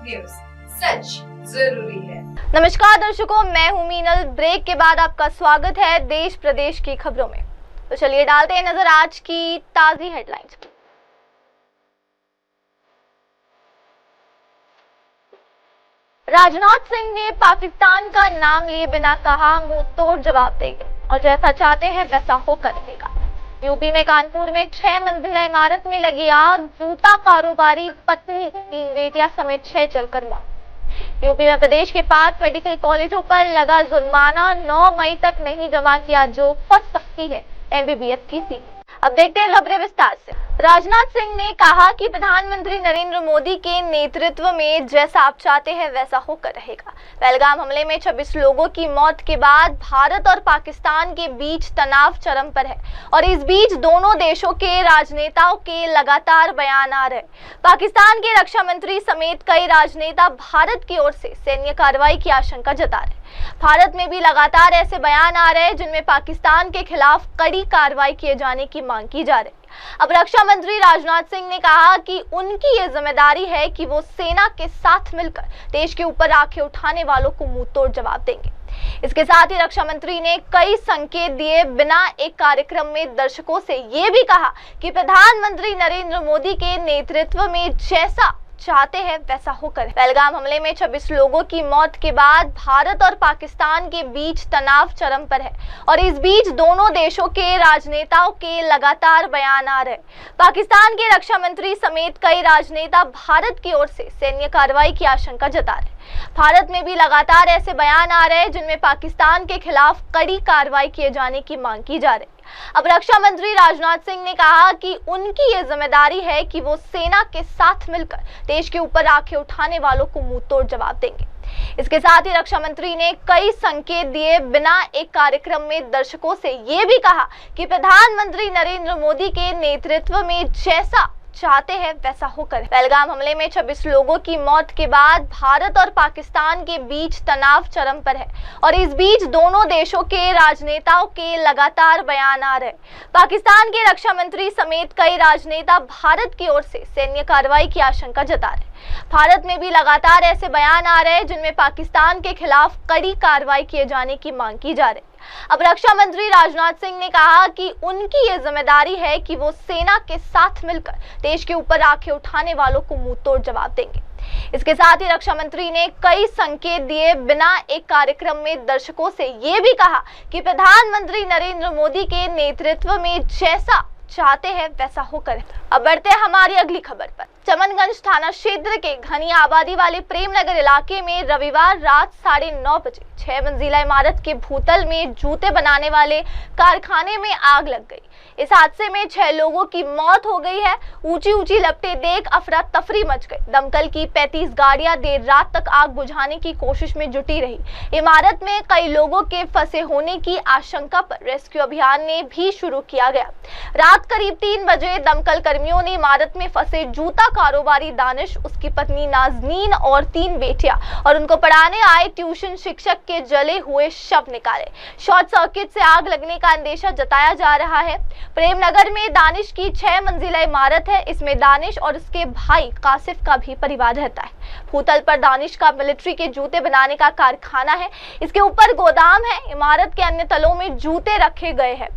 News, सच जरूरी है। नमस्कार दर्शकों, मैं हूं मीनल। ब्रेक के बाद आपका स्वागत है देश प्रदेश की खबरों में। तो चलिए डालते हैं नजर आज की ताजी हेडलाइंस पर। राजनाथ सिंह ने पाकिस्तान का नाम लिए बिना कहा मुंह तोड़ जवाब देंगे और जैसा चाहते हैं वैसा होकर रहेगा। यूपी में कानपुर में 6 मंजिला इमारत में लगी आग, जूता कारोबारी पत्नी 3 बेटियां समेत 6 जलकर मौत। यूपी में प्रदेश के 5 मेडिकल कॉलेजों पर लगा जुर्माना, 9 मई तक नहीं जमा किया जो फंस सकती है एमबीबीएस की सीट। अब देखते हैं खबरें विस्तार से। राजनाथ सिंह ने कहा कि प्रधानमंत्री नरेंद्र मोदी के नेतृत्व में जैसा आप चाहते हैं वैसा होकर रहेगा। पहलगाम हमले में 26 लोगों की मौत के बाद भारत और पाकिस्तान के बीच तनाव चरम पर है और इस बीच दोनों देशों के राजनेताओं के लगातार बयान आ रहे। पाकिस्तान के रक्षा मंत्री समेत कई राजनेता भारत की ओर से सैन्य कार्रवाई की आशंका जता रहे। भारत में भी लगातार ऐसे बयान आ रहे हैं जिनमें पाकिस्तान के खिलाफ कड़ी कार्रवाई किए जाने की मांग की जा रही है। अब रक्षा मंत्री राजनाथ सिंह ने कहा कि उनकी ये जिम्मेदारी है कि वो सेना के साथ मिलकर देश के ऊपर आंखें उठाने वालों को मुंह तोड़ जवाब देंगे। इसके साथ ही रक्षा मंत्री ने कई संकेत दिए बिना एक कार्यक्रम में दर्शकों से ये भी कहा कि प्रधानमंत्री नरेंद्र मोदी के नेतृत्व में जैसा चाहते हैं वैसा होकर। पहलगाम हमले में 26 लोगों की मौत के बाद भारत और पाकिस्तान के बीच तनाव चरम पर है और इस बीच दोनों देशों के राजनेताओं के लगातार बयान आ रहे। पाकिस्तान के रक्षा मंत्री समेत कई राजनेता भारत की ओर से सैन्य कार्रवाई की आशंका जता रहे। भारत में भी लगातार ऐसे बयान आ रहे हैं जिनमें पाकिस्तान के खिलाफ कड़ी कार्रवाई किए जाने की मांग की जा रही। अब रक्षा मंत्री राजनाथ सिंह ने कहा कि उनकी ये जिम्मेदारी है कि वो सेना के साथ मिलकर देश के ऊपर आंखें उठाने वालों को मुंह तोड़ जवाब देंगे। इसके साथ ही रक्षा मंत्री ने कई संकेत दिए बिना एक कार्यक्रम में दर्शकों से ये भी कहा कि प्रधानमंत्री नरेंद्र मोदी के नेतृत्व में जैसा चाहते हैं वैसा होकर। पहलगाम हमले में 26 लोगों की मौत के बाद भारत और पाकिस्तान के बीच तनाव चरम पर है और इस बीच दोनों देशों के राजनेताओं के लगातार बयान आ रहे। पाकिस्तान के रक्षा मंत्री समेत कई राजनेता भारत की ओर से सैन्य कार्रवाई की आशंका जता रहे। भारत में भी लगातार ऐसे बयान आ रहे हैं जिनमें पाकिस्तान के खिलाफ कड़ी कार्रवाई किए जाने की मांग की जा रही। अब रक्षा मंत्री राजनाथ सिंह ने कहा कि उनकी ये जिम्मेदारी है कि वो सेना के साथ मिलकर देश के ऊपर आंखें उठाने वालों को मुंह तोड़ जवाब देंगे। इसके साथ ही रक्षा मंत्री ने कई संकेत दिए बिना एक कार्यक्रम में दर्शकों से ये भी कहा कि प्रधानमंत्री नरेंद्र मोदी के नेतृत्व में जैसा चाहते हैं वैसा होकर। अब बढ़ते हैं हमारी अगली खबर पर। चमनगंज थाना क्षेत्र के घनी आबादी वाले प्रेमनगर इलाके में रविवार रात 9:30 बजे 6 मंजिला इमारत के भूतल में जूते बनाने वाले कारखाने में आग लग गई। इस हादसे में 6 लोगों की मौत हो गई है। ऊंची ऊंची लपटें देख अफरा तफरी मच गई। दमकल की 35 गाड़ियां देर रात तक आग बुझाने की कोशिश में जुटी रही। इमारत में कई लोगों के फंसे होने की आशंका पर रेस्क्यू अभियान ने भी शुरू किया गया। रात करीब 3 बजे दमकल कर्मियों ने इमारत में फंसे जूता कारोबारी दानिश, उसकी पत्नी नाजनीन और 3 बेटियां और उनको पढ़ाने आए ट्यूशन शिक्षक के जले हुए शव निकाले। शॉर्ट सर्किट से आग लगने का अंदेशा जताया जा रहा है। प्रेमनगर में दानिश की 6 मंजिला इमारत है। इसमें दानिश और उसके भाई कासिफ का भी परिवार रहता है। भूतल पर दानिश का मिलिट्री के जूते बनाने का कारखाना है। इसके ऊपर गोदाम है। इमारत के अन्य तलों में जूते रखे गए हैं।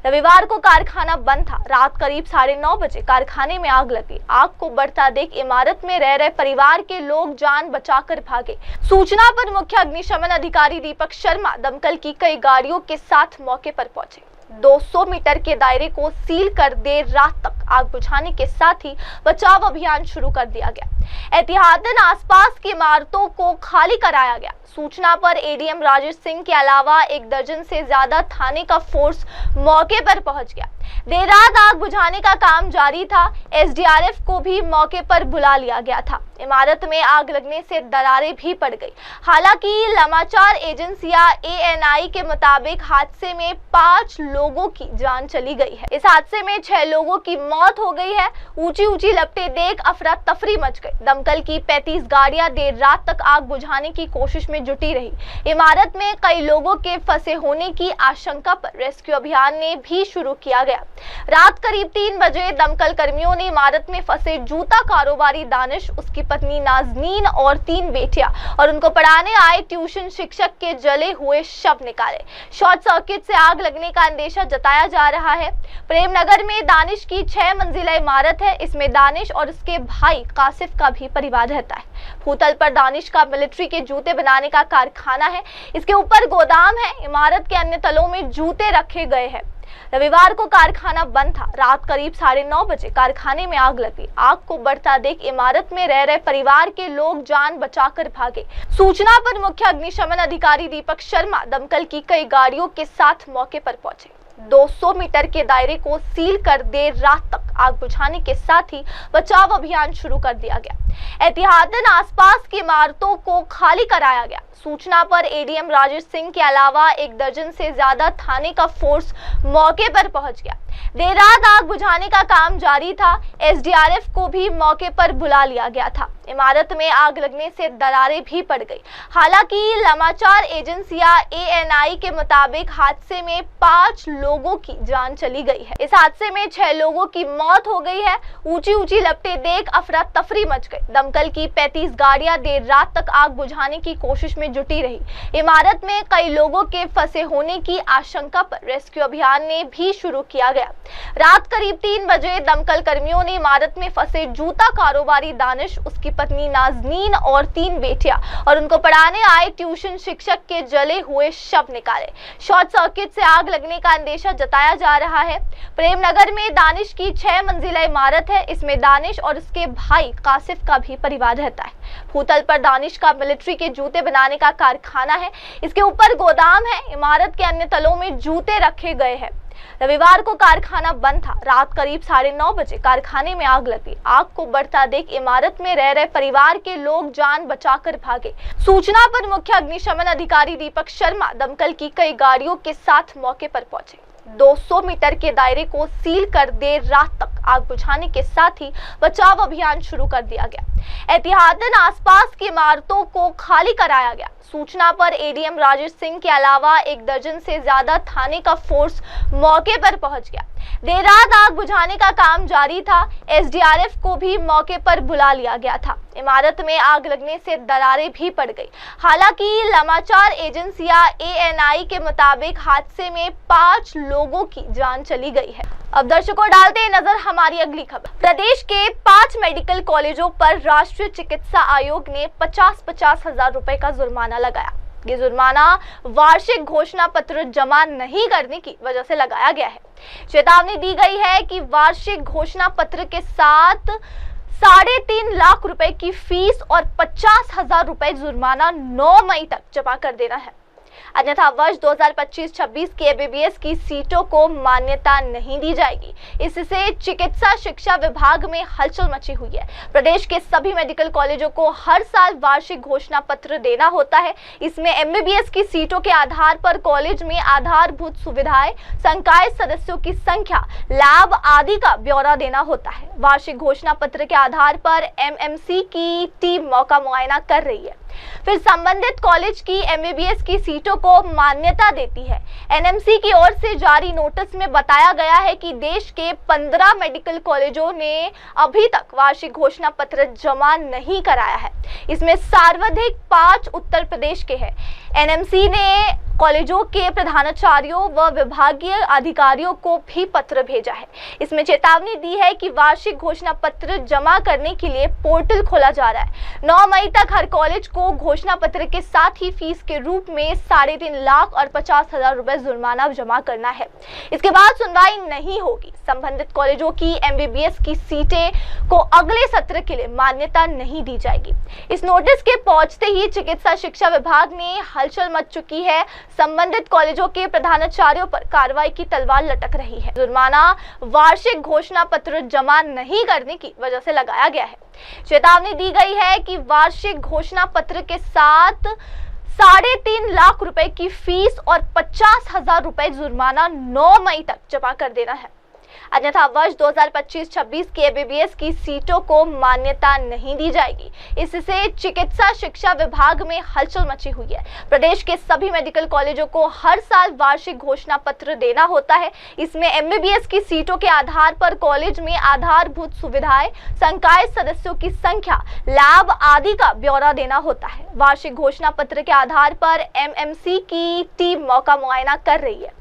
रविवार को कारखाना बंद था। रात करीब 9:30 बजे कारखाने में आग लगी। आग को बढ़ता देख इमारत में रह रहे परिवार के लोग जान बचाकर भागे। सूचना पर मुख्य अग्निशमन अधिकारी दीपक शर्मा दमकल की कई गाड़ियों के साथ मौके पर पहुंचे। 200 मीटर के दायरे को सील कर देर रात तक आग बुझाने के साथ ही बचाव अभियान शुरू कर दिया गया। एहतियातन आसपास की इमारतों को खाली कराया गया। सूचना पर एडीएम राजेश सिंह के अलावा 1 दर्जन से ज्यादा थाने का फोर्स मौके पर पहुंच गया। देर रात आग बुझाने का काम जारी था। एसडीआरएफ को भी मौके पर बुला लिया गया था। इमारत में आग लगने से दरारें भी पड़ गई। हालांकि समाचार एजेंसियां एएनआई के मुताबिक हादसे में 5 लोगों की जान चली गई है। इस हादसे में 6 लोगों की मौत हो गई है। ऊंची ऊंची लपटें देख अफरा तफरी मच गई। दमकल की 35 गाड़ियां देर रात तक आग बुझाने की कोशिश में जुटी रही। इमारत में कई लोगों के फंसे होने की आशंका पर रेस्क्यू अभियान ने भी शुरू किया गया। रात करीब 3 बजे दमकल कर्मियों ने इमारत में फंसे जूता कारोबारी दानिश, उसकी पत्नी नाजनीन और 3 बेटियां और उनको पढ़ाने आए ट्यूशन शिक्षक के जले हुए शव निकाले। शॉर्ट सर्किट से आग लगने का अंदेशा जताया जा रहा है। प्रेमनगर में दानिश की 6 मंजिला इमारत है। इसमें दानिश और उसके भाई कासिफ का भी परिवार रहता है। भूतल पर दानिश का मिलिट्री के जूते बनाने का कारखाना है। इसके ऊपर गोदाम है। इमारत के अन्य तलों में जूते रखे गए हैं। रविवार को कारखाना बंद था। रात करीब 9:30 बजे कारखाने में आग लगी। आग को बढ़ता देख इमारत में रह रहे परिवार के लोग जान बचाकर भागे। सूचना पर मुख्य अग्निशमन अधिकारी दीपक शर्मा दमकल की कई गाड़ियों के साथ मौके पर पहुंचे। 200 मीटर के दायरे को सील कर देर रात तक आग बुझाने के साथ ही बचाव अभियान शुरू कर दिया गया। एहतियातन आसपास की इमारतों को खाली कराया गया। सूचना पर एडीएम राजेश सिंह के अलावा 1 दर्जन से ज्यादा थाने का फोर्स मौके पर पहुंच गया। देर रात आग बुझाने का काम जारी था। एसडीआरएफ को भी मौके पर बुला लिया गया था। इमारत में आग लगने से दरारें भी पड़ गई। हालांकि समाचार एजेंसियां एएनआई के मुताबिक हादसे में 5 लोगों की जान चली गई है। इस हादसे में 6 लोगों की मौत हो गई है। ऊंची लपटें देख अफरा तफरी मच गई। दमकल की 35 गाड़ियां देर रात तक आग बुझाने की कोशिश में जुटी रही। इमारत में कई लोगों के फंसे होने की आशंका पर रेस्क्यू अभियान ने भी शुरू किया गया। रात करीब 3 बजे दमकल कर्मियों ने इमारत में फंसे जूता कारोबारी दानिश, उसकी पत्नी नाजनीन और 3 बेटियां और उनको पढ़ाने आए ट्यूशन शिक्षक के जले हुए शव निकाले। शॉर्ट सर्किट से आग लगने का अंदेशा जताया जा रहा है। प्रेमनगर में दानिश की 6 मंजिला इमारत है। इसमें दानिश और उसके भाई कासिफ का भी परिवार रहता है। भूतल पर दानिश का मिलिट्री के जूते बनाने का कारखाना है। इसके ऊपर गोदाम है। इमारत के अन्य तलों में जूते रखे गए हैं। रविवार को कारखाना बंद था। रात करीब 9:30 बजे कारखाने में आग लगी। आग को बढ़ता देख इमारत में रह रहे परिवार के लोग जान बचाकर भागे। सूचना पर मुख्य अग्निशमन अधिकारी दीपक शर्मा दमकल की कई गाड़ियों के साथ मौके पर पहुंचे। 200 मीटर के दायरे को सील कर देर रात तक आग बुझाने के साथ ही बचाव अभियान शुरू कर दिया गया। एहतियातन आसपास की इमारतों को खाली कराया गया। सूचना पर एडीएम राजेश सिंह के अलावा 1 दर्जन से ज्यादा थाने का फोर्स मौके पर पहुंच गया। देर रात आग बुझाने का काम जारी था। एसडीआरएफ को भी मौके पर बुला लिया गया था। इमारत में आग लगने से दरारें भी पड़ गई। हालांकि समाचार एजेंसियां एएनआई के मुताबिक हादसे में 5 लोगों की जान चली गई है। अब दर्शकों डालते हैं नजर हमारी अगली खबर। प्रदेश के 5 मेडिकल कॉलेजों पर राष्ट्रीय चिकित्सा आयोग ने 50-50 हजार रुपए का जुर्माना लगाया। ये जुर्माना वार्षिक घोषणा पत्र जमा नहीं करने की वजह से लगाया गया है। चेतावनी दी गई है कि वार्षिक घोषणा पत्र के साथ 3.5 लाख रुपए की फीस और 50,000 रुपए जुर्माना 9 मई तक जमा कर देना है। अन्यथा वर्ष 2025-26 की एमबीबीएस की सीटों को मान्यता नहीं दी जाएगी। इससे चिकित्सा शिक्षा विभाग में हलचल मची हुई है। प्रदेश के सभी मेडिकल कॉलेजों को हर साल वार्षिक घोषणा पत्र देना होता है। इसमें एमबीबीएस की सीटों के आधार पर कॉलेज में आधारभूत सुविधाएं, संकाय सदस्यों की संख्या, लैब आदि का ब्यौरा देना होता है। वार्षिक घोषणा पत्र के आधार पर एमएमसी की टीम मौका मुआयना कर रही है, फिर संबंधित कॉलेज की एमबीबीएस की सीटों को मान्यता देती है। एनएमसी की ओर से जारी नोटिस में बताया गया है कि देश के 15 मेडिकल कॉलेजों ने अभी तक वार्षिक घोषणा पत्र जमा नहीं कराया है। इसमें सर्वाधिक 5 उत्तर प्रदेश के हैं। एनएमसी ने कॉलेजों के प्रधानाचार्यों व विभागीय अधिकारियों को भी पत्र भेजा है। इसमें चेतावनी दी है कि वार्षिक घोषणा पत्र जमा करने के लिए पोर्टल खोला जा रहा है। 9 मई तक हर कॉलेज को घोषणा पत्र के साथ ही फीस के रूप में 3.5 लाख और 50,000 रुपए जुर्माना जमा करना है। इसके बाद सुनवाई नहीं होगी। संबंधित कॉलेजों की एमबीबीएस की सीटें को अगले सत्र के लिए मान्यता नहीं दी जाएगी। इस नोटिस के पहुंचते ही चिकित्सा शिक्षा विभाग में हलचल मच चुकी है। संबंधित कॉलेजों के प्रधानाचार्यों पर कार्रवाई की तलवार लटक रही है। जुर्माना वार्षिक घोषणा पत्र जमा नहीं करने की वजह से लगाया गया है। चेतावनी दी गई है कि वार्षिक घोषणा पत्र के साथ 3.5 लाख रुपए की फीस और 50,000 रुपए जुर्माना 9 मई तक जमा कर देना है। अन्यथा वर्ष 2025-26 के एमबीबीएस की सीटों को मान्यता नहीं दी जाएगी। इससे चिकित्सा शिक्षा विभाग में हलचल मची हुई है। प्रदेश के सभी मेडिकल कॉलेजों को हर साल वार्षिक घोषणा पत्र देना होता है। इसमें एमबीबीएस की सीटों के आधार पर कॉलेज में आधारभूत सुविधाएं, संकाय सदस्यों की संख्या, लाभ आदि का ब्यौरा देना होता है। वार्षिक घोषणा पत्र के आधार पर एमएमसी की टीम मौका मुआयना कर रही है,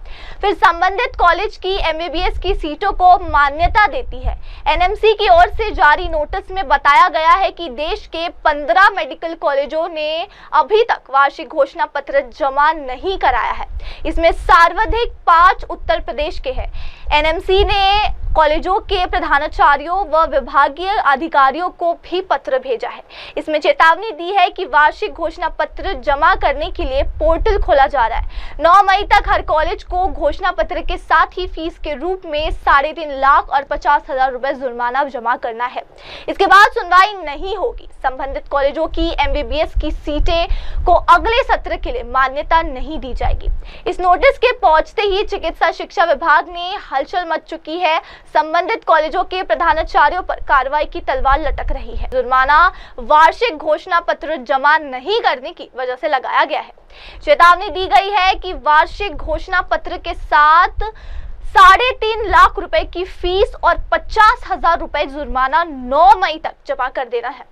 फिर संबंधित कॉलेज की एमबीबीएस की सीटों को मान्यता देती है। एनएमसी की ओर से जारी नोटिस में बताया गया है कि देश के 15 मेडिकल कॉलेजों ने अभी तक वार्षिक घोषणा पत्र जमा नहीं कराया है। इसमें सर्वाधिक 5 उत्तर प्रदेश के हैं। एनएमसी ने कॉलेजों के प्रधानाचार्यों व विभागीय अधिकारियों को भी पत्र भेजा है। इसमें चेतावनी दी है कि वार्षिक घोषणा पत्र जमा करने के लिए पोर्टल खोला जा रहा है। 9 मई तक हर कॉलेज को घोषणा पत्र के साथ ही फीस के रूप में 3.5 लाख और 50,000 रुपए जुर्माना जमा करना है। इसके बाद सुनवाई नहीं होगी। संबंधित कॉलेजों की एमबीबीएस की सीटें को अगले सत्र के लिए मान्यता नहीं दी जाएगी। इस नोटिस के पहुंचते ही चिकित्सा शिक्षा विभाग में हलचल मच चुकी है। संबंधित कॉलेजों के प्रधानाचार्यों पर कार्रवाई की तलवार लटक रही है। जुर्माना वार्षिक घोषणा पत्र जमा नहीं करने की वजह से लगाया गया है। चेतावनी दी गई है कि वार्षिक घोषणा पत्र के साथ 3.5 लाख रुपए की फीस और 50,000 रुपए जुर्माना 9 मई तक जमा कर देना है।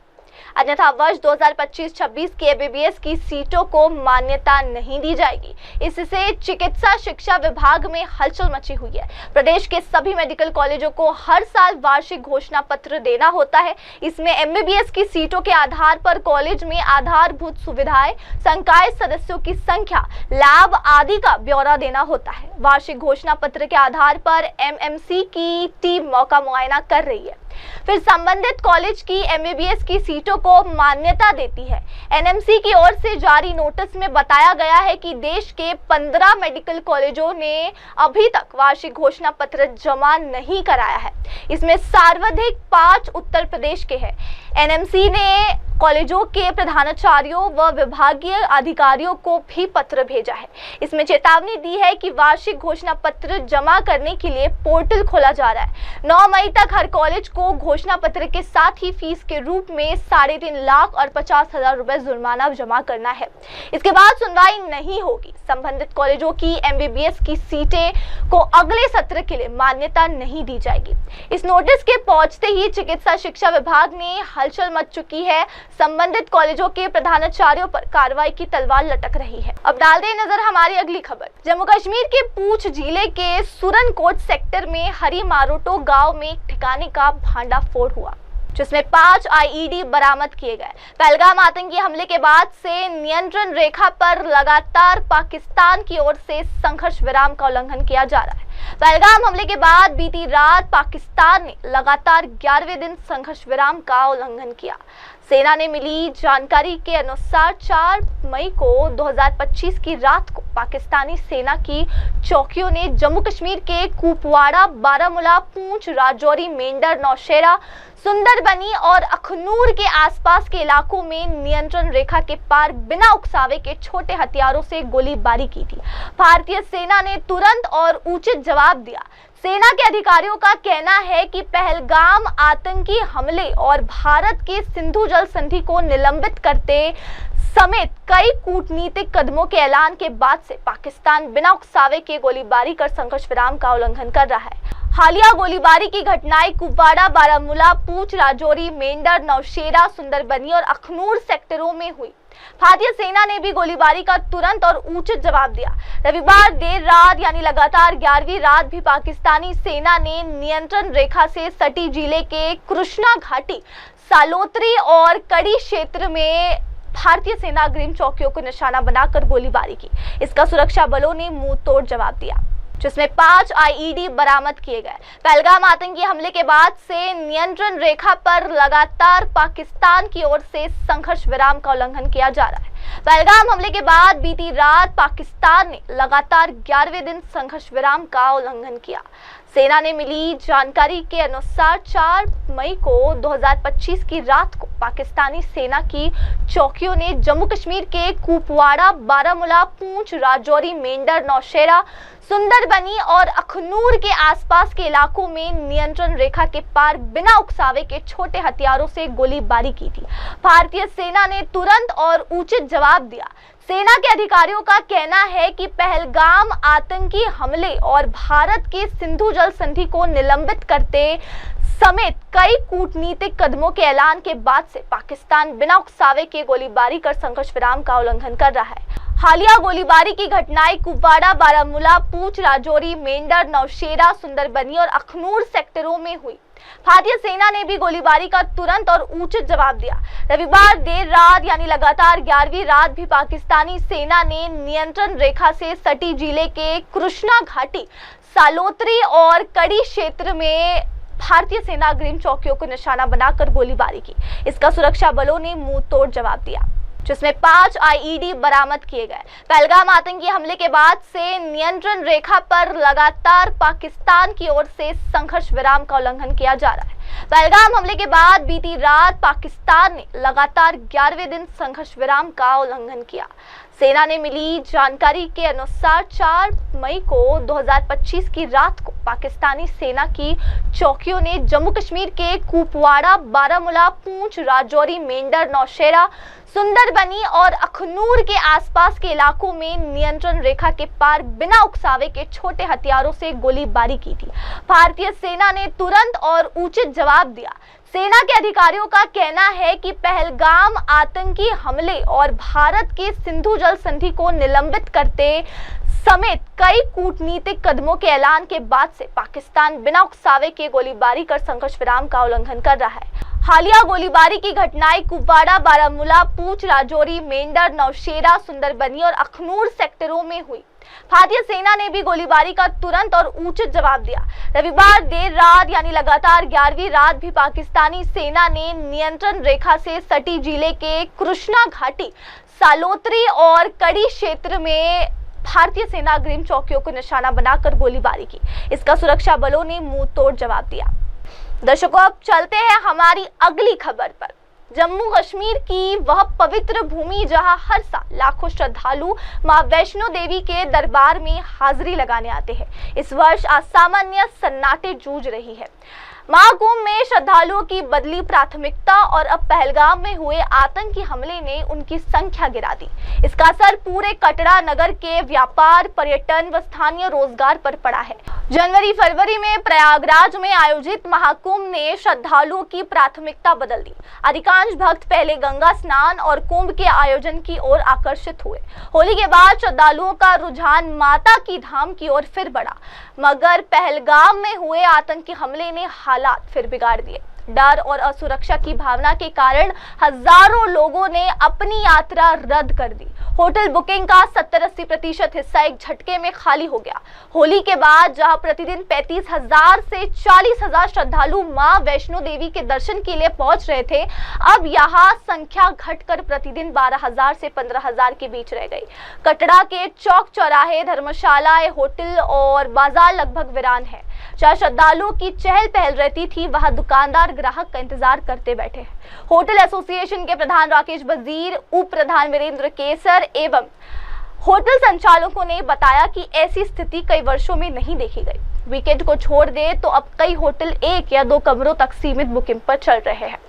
अन्यथा वर्ष 2025-26 के एमबीबीएस की सीटों को मान्यता नहीं दी जाएगी। इससे चिकित्सा शिक्षा विभाग में हलचल मची हुई है। प्रदेश के सभी मेडिकल कॉलेजों को हर साल वार्षिक घोषणा पत्र देना होता है। इसमें एमबीबीएस की सीटों के आधार पर कॉलेज में आधारभूत सुविधाएं, संकाय सदस्यों की संख्या, लाभ आदि का ब्यौरा देना होता है। वार्षिक घोषणा पत्र के आधार पर एमएमसी की टीम मौका मुआयना कर रही है, फिर संबंधित कॉलेज की एमबीबीएस की सीटों को मान्यता देती है। एनएमसी की ओर से जारी नोटिस में बताया गया है कि देश के 15 मेडिकल कॉलेजों ने अभी तक वार्षिक घोषणा पत्र जमा नहीं कराया है। इसमें सर्वाधिक 5 उत्तर प्रदेश के हैं। एनएमसी ने कॉलेजों के प्रधानाचार्यों व विभागीय अधिकारियों को भी पत्र भेजा है। इसमें चेतावनी दी है कि वार्षिक घोषणा पत्र जमा करने के लिए पोर्टल खोला जा रहा है। 9 मई तक हर कॉलेज को घोषणा पत्र के साथ ही फीस के रूप में 3.5 लाख और 50,000 रुपए जुर्माना जमा करना है। इसके बाद सुनवाई नहीं होगी। संबंधित कॉलेजों की एमबीबीएस की सीटें को अगले सत्र के लिए मान्यता नहीं दी जाएगी। इस नोटिस के पहुंचते ही चिकित्सा शिक्षा विभाग में हलचल मच चुकी है। संबंधित कॉलेजों के प्रधानाचार्यों पर कार्रवाई की तलवार लटक रही है। अब डाल दें नजर हमारी अगली खबर। जम्मू कश्मीर के पूंछ जिले के सुरनकोट सेक्टर में हरी मारोटो गांव में एक ठिकाने का भांडाफोड़ हुआ, जिसमें 5 आईईडी बरामद किए गए। पहलगाम आतंकी हमले के बाद से नियंत्रण रेखा पर लगातार पाकिस्तान की ओर से संघर्ष विराम का उल्लंघन किया जा रहा है। पहलगाम हमले के बाद बीती रात पाकिस्तान ने लगातार 11वें दिन संघर्ष विराम का उल्लंघन किया। सेना ने मिली जानकारी के अनुसार 4 मई को 2025 की रात को पाकिस्तानी सेना की चौकियों ने जम्मू कश्मीर के कुपवाड़ा, बारामूला, पूंछ, राजौरी, मेंढर, नौशेरा, सुंदरबनी और अखनूर के आसपास के इलाकों में नियंत्रण रेखा के पार बिना उकसावे के छोटे हथियारों से गोलीबारी की थी। भारतीय सेना ने तुरंत और उचित जवाब दिया। सेना के अधिकारियों का कहना है कि पहलगाम आतंकी हमले और भारत के सिंधु जल संधि को निलंबित करते समेत कई कूटनीतिक कदमों के ऐलान के बाद से पाकिस्तान बिना उकसावे के गोलीबारी कर संघर्ष विराम का उल्लंघन कर रहा है। हालिया गोलीबारी की घटनाएं कुपवाड़ा, बारामूला, पूंछ, राजौरी, मेंढर, नौशेरा, सुंदरबनी और अखनूर सेक्टरों में हुई। भारतीय सेना ने भी गोलीबारी का तुरंत और उचित जवाब दिया। रविवार देर रात यानी लगातार 11वीं रात भी पाकिस्तानी सेना ने नियंत्रण रेखा से सटी जिले के कृष्णा घाटी, सालोत्री और कड़ी क्षेत्र में भारतीय सेना अग्रिम चौकियों को निशाना बनाकर गोलीबारी की। इसका सुरक्षा बलों ने मुंह तोड़ जवाब दिया, जिसमें 5 आईईडी बरामद किए गए। पहलगाम आतंकी हमले के बाद से नियंत्रण रेखा पर लगातार पाकिस्तान की ओर से संघर्ष विराम का उल्लंघन किया जा रहा है। पहलगाम हमले के बाद बीती रात पाकिस्तान ने लगातार 11वें दिन संघर्ष विराम का उल्लंघन किया। सेना ने मिली जानकारी के अनुसार 4 मई को 2025 की रात को पाकिस्तानी सेना की चौकियों ने जम्मू कश्मीर के कुपवाड़ा, बारामूला, पूंछ, राजौरी, मेंढर, नौशेरा, सुंदरबनी और अखनूर के आसपास के इलाकों में नियंत्रण रेखा के पार बिना उकसावे के छोटे हथियारों से गोलीबारी की थी। भारतीय सेना ने तुरंत और उचित जवाब दिया। सेना के अधिकारियों का कहना है कि पहलगाम आतंकी हमले और भारत के सिंधु जल संधि को निलंबित करते समेत कई कूटनीतिक कदमों के ऐलान के बाद से पाकिस्तान बिना उकसावे के गोलीबारी कर संघर्ष विराम का उल्लंघन कर रहा है। हालिया गोलीबारी की घटनाएं कुपवाड़ा, बारामूला, पूंछ, राजौरी, मेंढर, नौशेरा, सुंदरबनी और अखनूर सेक्टरों में हुई। भारतीय सेना ने भी गोलीबारी का तुरंत और उचित जवाब दिया। रविवार देर रात यानी लगातार 11वीं रात भी पाकिस्तानी सेना ने नियंत्रण रेखा से सटी जिले के कृष्णा घाटी, सालोत्री और कड़ी क्षेत्र में भारतीय सेना अग्रिम चौकियों को निशाना बनाकर गोलीबारी की। इसका सुरक्षा बलों ने मुंह तोड़ जवाब दिया, जिसमें 5 IED बरामद किए गए। पहलगाम आतंकी हमले के बाद से नियंत्रण रेखा पर लगातार पाकिस्तान की ओर से संघर्ष विराम का उल्लंघन किया जा रहा है। पहलगाम हमले के बाद बीती रात पाकिस्तान ने लगातार 11वें दिन संघर्ष विराम का उल्लंघन किया। सेना ने मिली जानकारी के अनुसार 4 मई को 2025 की रात को पाकिस्तानी सेना की चौकियों ने जम्मू कश्मीर के कुपवाड़ा, बारामूला, पूंछ, राजौरी, मेंढर, नौशेरा, सुंदरबनी और अखनूर के आसपास के इलाकों में नियंत्रण रेखा के पार बिना उकसावे के छोटे हथियारों से गोलीबारी की थी। भारतीय सेना ने तुरंत और उचित जवाब दिया। सेना के अधिकारियों का कहना है कि पहलगाम आतंकी हमले और भारत के सिंधु जल संधि को निलंबित करते समेत कई कूटनीतिक कदमों के ऐलान के बाद से पाकिस्तान बिना उकसावे के गोलीबारी कर संघर्ष विराम का उल्लंघन कर रहा है। हालिया गोलीबारी की घटनाएं कुपवाड़ा, बारामूला, पूंछ, राजौरी, मेंढर, नौशेरा, सुंदरबनी और अखनूर सेक्टरों में हुई। भारतीय सेना ने भी गोलीबारी का तुरंत और उचित जवाब दिया। रविवार देर रात यानी लगातार 11वीं रात भी पाकिस्तानी सेना ने नियंत्रण रेखा से सटी जिले के कृष्णा घाटी, सालोत्री और कड़ी क्षेत्र में भारतीय सेना अग्रिम चौकियों को निशाना बनाकर गोलीबारी की। इसका सुरक्षा बलों ने मुंह तोड़ जवाब दिया। दर्शकों, अब चलते हैं हमारी अगली खबर पर। जम्मू कश्मीर की वह पवित्र भूमि जहां हर साल लाखों श्रद्धालु मां वैष्णो देवी के दरबार में हाजिरी लगाने आते हैं, इस वर्ष असामान्य सन्नाटे जूझ रही है। महाकुंभ में श्रद्धालुओं की बदली प्राथमिकता और अब पहलगाम में हुए आतंकी हमले ने उनकी संख्या गिरा दी। इसका असर पूरे कटरा नगर के व्यापार, पर्यटन व स्थानीय रोजगार पर पड़ा है। जनवरी-फरवरी में प्रयागराज में आयोजित महाकुंभ ने श्रद्धालुओं की प्राथमिकता बदल दी। अधिकांश भक्त पहले गंगा स्नान और कुंभ के आयोजन की ओर आकर्षित हुए। होली के बाद श्रद्धालुओं का रुझान माता की धाम की ओर फिर बढ़ा, मगर पहलगाम में हुए आतंकी हमले ने हालात फिर बिगाड़ दिए। डर और असुरक्षा की भावना के कारण हजारों लोगों ने अपनी यात्रा रद्द कर दी। होटल बुकिंग का 70-80% हिस्सा एक झटके में खाली हो गया। होली के बाद जहां प्रतिदिन 35,000 से 40,000 श्रद्धालु मां वैष्णो देवी के दर्शन के लिए पहुंच रहे थे, अब यहां संख्या घटकर प्रतिदिन 12,000 से 15,000 के बीच रह गई। कटरा के चौक चौराहे, धर्मशालाएं, होटल और बाजार लगभग वीरान है। जहां श्रद्धालुओं की चहल पहल रहती थी, वहां दुकानदार ग्राहक का इंतजार करते बैठे हैं। होटल एसोसिएशन के प्रधान राकेश वजीर, उप प्रधान वीरेंद्र केसर एवं होटल संचालकों ने बताया कि ऐसी स्थिति कई वर्षों में नहीं देखी गई। वीकेंड को छोड़ दे तो अब कई होटल 1 या 2 कमरों तक सीमित बुकिंग पर चल रहे हैं।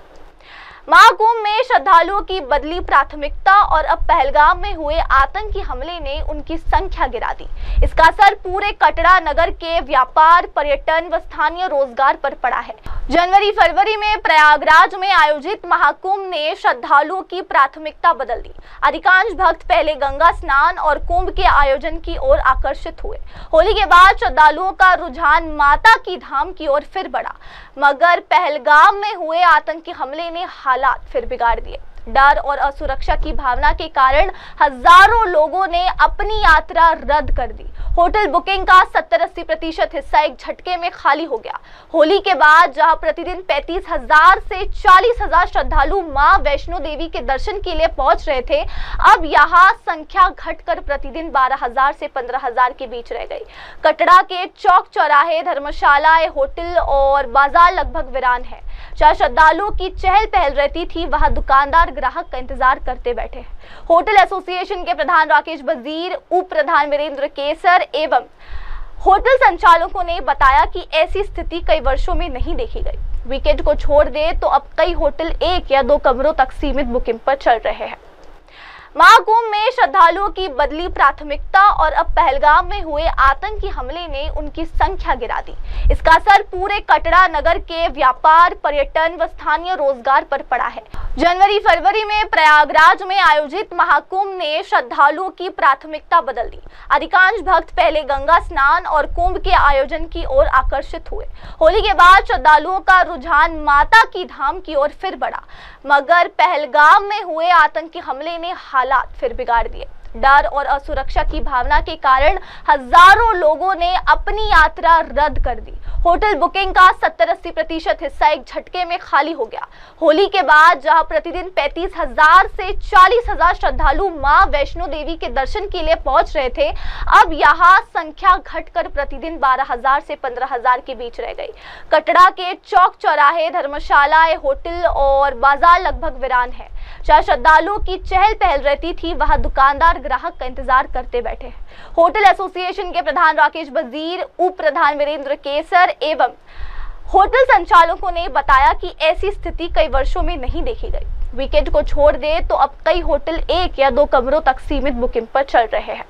महाकुंभ में श्रद्धालुओं की बदली प्राथमिकता और अब पहलगाम में हुए आतंकी हमले ने उनकी संख्या गिरा दी। इसका असर पूरे कटरा नगर के व्यापार, पर्यटन व स्थानीय रोजगार पर पड़ा है। जनवरी-फरवरी में प्रयागराज में आयोजित महाकुंभ ने श्रद्धालुओं की प्राथमिकता बदल दी। अधिकांश भक्त पहले गंगा स्नान और कुंभ के आयोजन की ओर आकर्षित हुए। होली के बाद श्रद्धालुओं का रुझान माता की धाम की ओर फिर बढ़ा, मगर पहलगाम में हुए आतंकी हमले ने हालात फिर बिगाड़ दिए। डर और असुरक्षा की भावना के कारण हजारों लोगों ने अपनी यात्रा रद्द कर दी। होटल बुकिंग का 70-80% हिस्सा एक झटके में खाली हो गया। होली के बाद जहां प्रतिदिन 35,000 से 40,000 श्रद्धालु मां वैष्णो देवी के दर्शन के लिए पहुंच रहे थे, अब यहां संख्या घटकर प्रतिदिन 12,000 से 15,000 के बीच रह गई। कटरा के चौक चौराहे, धर्मशालाएं, होटल और बाजार लगभग वीरान है। जहां श्रद्धालुओं की चहल पहल रहती थी, वहां दुकानदार ग्राहक का इंतजार करते बैठे हैं। होटल एसोसिएशन के प्रधान राकेश वजीर, उप प्रधान वीरेंद्र केसर एवं होटल संचालकों ने बताया कि ऐसी स्थिति कई वर्षों में नहीं देखी गई। वीकेंड को छोड़ दे तो अब कई होटल 1 या 2 कमरों तक सीमित बुकिंग पर चल रहे हैं। महाकुंभ में श्रद्धालुओं की बदली प्राथमिकता और अब पहलगाम में हुए आतंकी हमले ने उनकी संख्या गिरा दी। इसका असर पूरे कटरा नगर के व्यापार, पर्यटन व स्थानीय रोजगार पर पड़ा है। जनवरी-फरवरी में प्रयागराज में आयोजित महाकुंभ ने श्रद्धालुओं की प्राथमिकता बदल दी। अधिकांश भक्त पहले गंगा स्नान और कुंभ के आयोजन की ओर आकर्षित हुए। होली के बाद श्रद्धालुओं का रुझान माता की धाम की ओर फिर बढ़ा, मगर पहलगाम में हुए आतंकी हमले ने हालात फिर बिगाड़ दिए। डर और असुरक्षा की भावना के कारण हजारों लोगों ने अपनी यात्रा रद्द कर दी। होटल बुकिंग का 70-80% हिस्सा एक झटके में खाली हो गया। होली के बाद जहां प्रतिदिन 35,000 से 40,000 श्रद्धालु मां वैष्णो देवी के दर्शन के लिए पहुंच रहे थे, अब यहां संख्या घटकर प्रतिदिन 12,000 से 15,000 के बीच रह गई। कटरा के चौक चौराहे, धर्मशालाएं, होटल और बाजार लगभग वीरान है। जहां श्रद्धालुओं की चहल पहल रहती थी, वहां दुकानदार ग्राहक का इंतजार करते बैठे हैं। होटल एसोसिएशन के प्रधान राकेश वजीर, उप प्रधान वीरेंद्र केसर एवं होटल संचालकों ने बताया कि ऐसी स्थिति कई वर्षों में नहीं देखी गई। वीकेंड को छोड़ दे तो अब कई होटल 1 या 2 कमरों तक सीमित बुकिंग पर चल रहे हैं।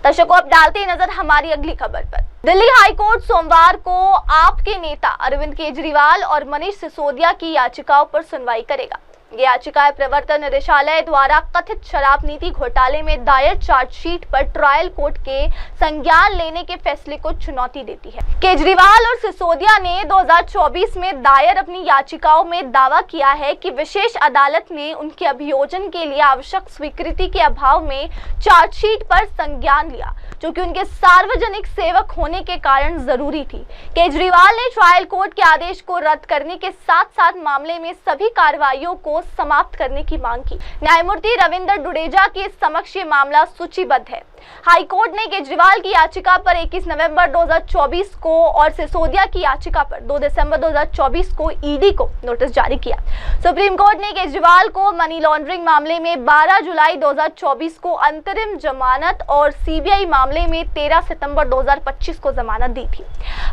दर्शकों, अब डालते हैं नजर हमारी अगली खबर पर। दिल्ली हाईकोर्ट सोमवार को आप के नेता अरविंद केजरीवाल और मनीष सिसोदिया की याचिकाओं पर सुनवाई करेगा। ये याचिकाएं प्रवर्तन निदेशालय द्वारा कथित शराब नीति घोटाले में दायर चार्जशीट पर ट्रायल कोर्ट के संज्ञान लेने के फैसले को चुनौती देती है। केजरीवाल और सिसोदिया ने 2024 में दायर अपनी याचिकाओं में दावा किया है कि विशेष अदालत ने उनके अभियोजन के लिए आवश्यक स्वीकृति के अभाव में चार्जशीट पर संज्ञान लिया, जो कि उनके सार्वजनिक सेवक होने के कारण जरूरी थी। केजरीवाल ने ट्रायल कोर्ट के आदेश को रद्द करने के साथ साथ मामले में सभी कार्रवाइयों को समाप्त करने की मांग की। न्यायमूर्ति रविंद्र डुडेजा के समक्ष ये मामला सूचीबद्ध है। हाईकोर्ट ने केजरीवाल की याचिका पर 21 नवंबर 2024 को और सिसोदिया की याचिका पर 2 दिसंबर 2024 को ईडी को नोटिस जारी किया। सुप्रीम कोर्ट ने केजरीवाल को मनी लॉन्ड्रिंग मामले में 12 जुलाई 2024 को अंतरिम जमानत और सीबीआई मामले में 13 सितंबर 2025 को जमानत दी थी।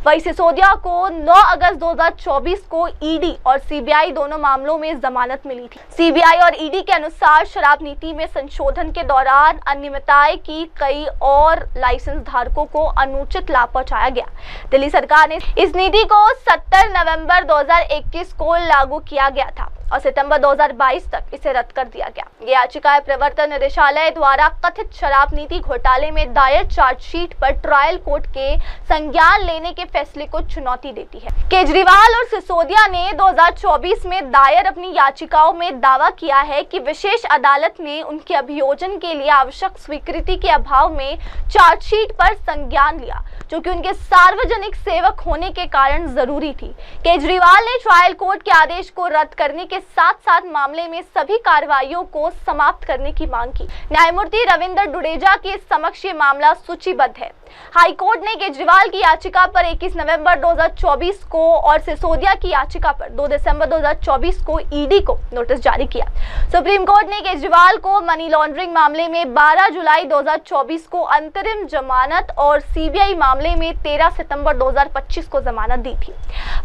वहीं सिसोदिया को 9 अगस्त 2024 को ईडी और सीबीआई दोनों मामलों में जमानत मिली थी। सीबीआई और ईडी के अनुसार शराब नीति में संशोधन के दौरान अनियमितताएं की कई और लाइसेंस धारकों को अनुचित लाभ पहुंचाया गया। दिल्ली सरकार ने इस नीति को 70 नवंबर 2021 को लागू किया गया था और सितंबर 2022 तक इसे रद्द कर दिया गया। ये याचिकाएं प्रवर्तन निदेशालय द्वारा कथित शराब नीति घोटाले में दायर चार्जशीट पर ट्रायल कोर्ट के संज्ञान लेने के फैसले को चुनौती देती है। केजरीवाल और सिसोदिया ने 2024 में दायर अपनी याचिकाओं में दावा किया है कि विशेष अदालत ने उनके अभियोजन के लिए आवश्यक स्वीकृति के अभाव में चार्जशीट पर संज्ञान लिया, जो कि उनके सार्वजनिक सेवक होने के कारण जरूरी थी। केजरीवाल ने ट्रायल कोर्ट के आदेश को रद्द करने के साथ साथ मामले में सभी कार्रवाइयों को समाप्त करने की मांग की। न्यायमूर्ति रविंद्र डुडेजा के समक्ष ये मामला सूचीबद्ध है। हाईकोर्ट ने केजरीवाल की याचिका पर 21 नवंबर 2024 को और सिसोदिया की याचिका पर 2 दिसंबर 2024 को ईडी को नोटिस जारी किया। सुप्रीम कोर्ट ने केजरीवाल को मनी लॉन्ड्रिंग मामले में 12 जुलाई 2024 को अंतरिम जमानत और सीबीआई मामले में 13 सितंबर 2025 को जमानत दी थी।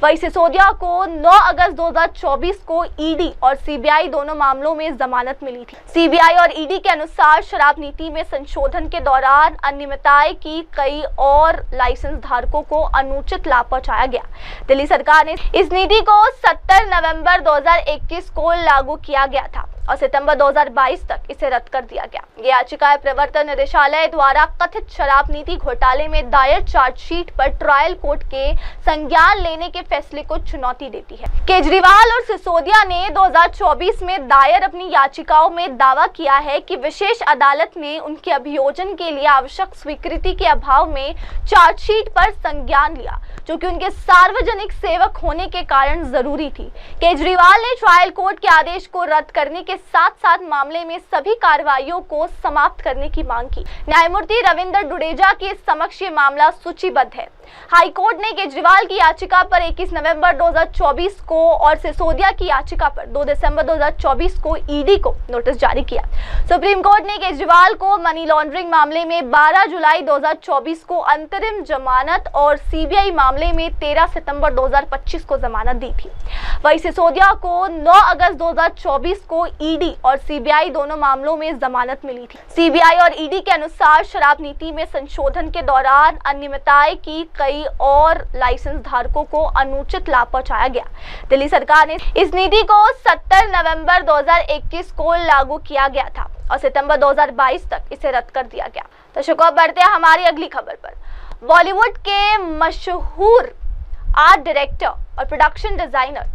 वहीं सिसोदिया को 9 अगस्त 2024 को ईडी और सीबीआई दोनों मामलों में जमानत मिली थी। सीबीआई और ईडी के अनुसार शराब नीति में संशोधन के दौरान अनियमितताएं की कई और लाइसेंस धारकों को अनुचित लाभ पहुंचाया गया। दिल्ली सरकार ने इस नीति को 70 नवंबर 2021 को लागू किया गया था और सितंबर 2022 तक इसे रद्द कर दिया गया। ये याचिकाएं प्रवर्तन निदेशालय द्वारा कथित शराब नीति घोटाले में दायर चार्जशीट पर ट्रायल कोर्ट के संज्ञान लेने के फैसले को चुनौती देती है। केजरीवाल और सिसोदिया ने 2024 में दायर अपनी याचिकाओं में दावा किया है कि विशेष अदालत ने उनके अभियोजन के लिए आवश्यक स्वीकृति के अभाव में चार्जशीट पर संज्ञान लिया, जो कि उनके सार्वजनिक सेवक होने के कारण जरूरी थी। केजरीवाल ने ट्रायल कोर्ट के आदेश को रद्द करने के के साथ साथ मामले में सभी कार्रवाइयों को समाप्त करने की मांग की। न्यायमूर्ति रविंद्र डुडेजा के समक्ष ये मामला सूचीबद्ध है। हाईकोर्ट ने केजरीवाल की याचिका पर 21 नवंबर 2024 को और सिसोदिया की याचिका पर 2 दिसंबर 2024 को ईडी को नोटिस जारी किया। सुप्रीम कोर्ट ने केजरीवाल को मनी लॉन्ड्रिंग मामले में 12 जुलाई 2024 को अंतरिम जमानत और सीबीआई मामले में 13 सितंबर 2025 को जमानत दी थी। वहीं सिसोदिया को 9 अगस्त 2024 को ईडी और सीबीआई दोनों मामलों में जमानत मिली थी। सीबीआई और ईडी के अनुसार शराब नीति में संशोधन के दौरान अनियमितताएं की कई और लाइसेंस धारकों को अनुचित लाभ पहुंचाया गया। दिल्ली सरकार ने इस नीति को 70 नवंबर 2021 को लागू किया गया था और सितंबर 2022 तक इसे रद्द कर दिया गया। दर्शकों, अब बढ़ते हैं हमारी अगली खबर पर। बॉलीवुड के मशहूर आर्ट डायरेक्टर और प्रोडक्शन डिजाइनर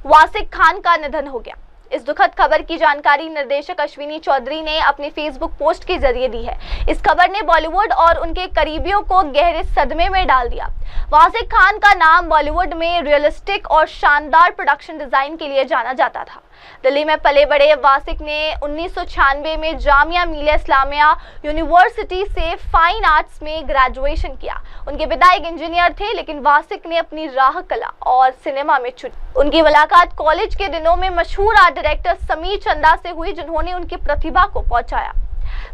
वासिक खान का निधन हो गया। इस दुखद खबर की जानकारी निर्देशक अश्विनी चौधरी ने अपने फेसबुक पोस्ट के जरिए दी है। इस खबर ने बॉलीवुड और उनके करीबियों को गहरे सदमे में डाल दिया। वासिक खान का नाम बॉलीवुड में रियलिस्टिक और शानदार प्रोडक्शन डिजाइन के लिए जाना जाता था। दिल्ली में पले बड़े वासिक ने 1996 में जामिया मिलिया इस्लामिया यूनिवर्सिटी से फाइन आर्ट्स में ग्रेजुएशन किया। उनके पिता एक इंजीनियर थे, लेकिन वासिक ने अपनी राह कला और सिनेमा में चुनी। उनकी मुलाकात कॉलेज के दिनों में मशहूर आर्ट डायरेक्टर समीर चंदा से हुई, जिन्होंने उनकी प्रतिभा को पहुंचाया।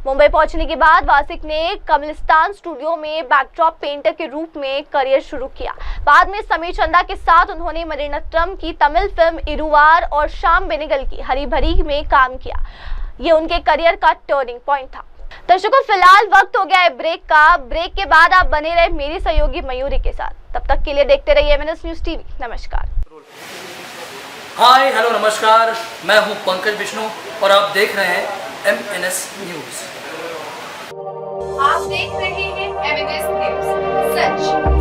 मुंबई पहुंचने के बाद वासिक ने कमलिस्तान स्टूडियो में बैकड्रॉप पेंटर के रूप में करियर शुरू किया। बाद में समीर चंदा के साथ उन्होंने मणिरत्नम की तमिल फिल्म इरुवार और श्याम बेनेगल की हरी भरी में काम किया। ये उनके करियर का टर्निंग पॉइंट था। दर्शकों, फिलहाल वक्त हो गया है ब्रेक का। ब्रेक के बाद आप बने रहे मेरी सहयोगी मयूरी के साथ। तब तक के लिए देखते रहिए MNS न्यूज टीवी। नमस्कार। हाय हेलो नमस्कार, मैं हूं पंकज विष्णु और आप देख रहे हैं MNS न्यूज। आप देख रहे हैं MNS न्यूज, सच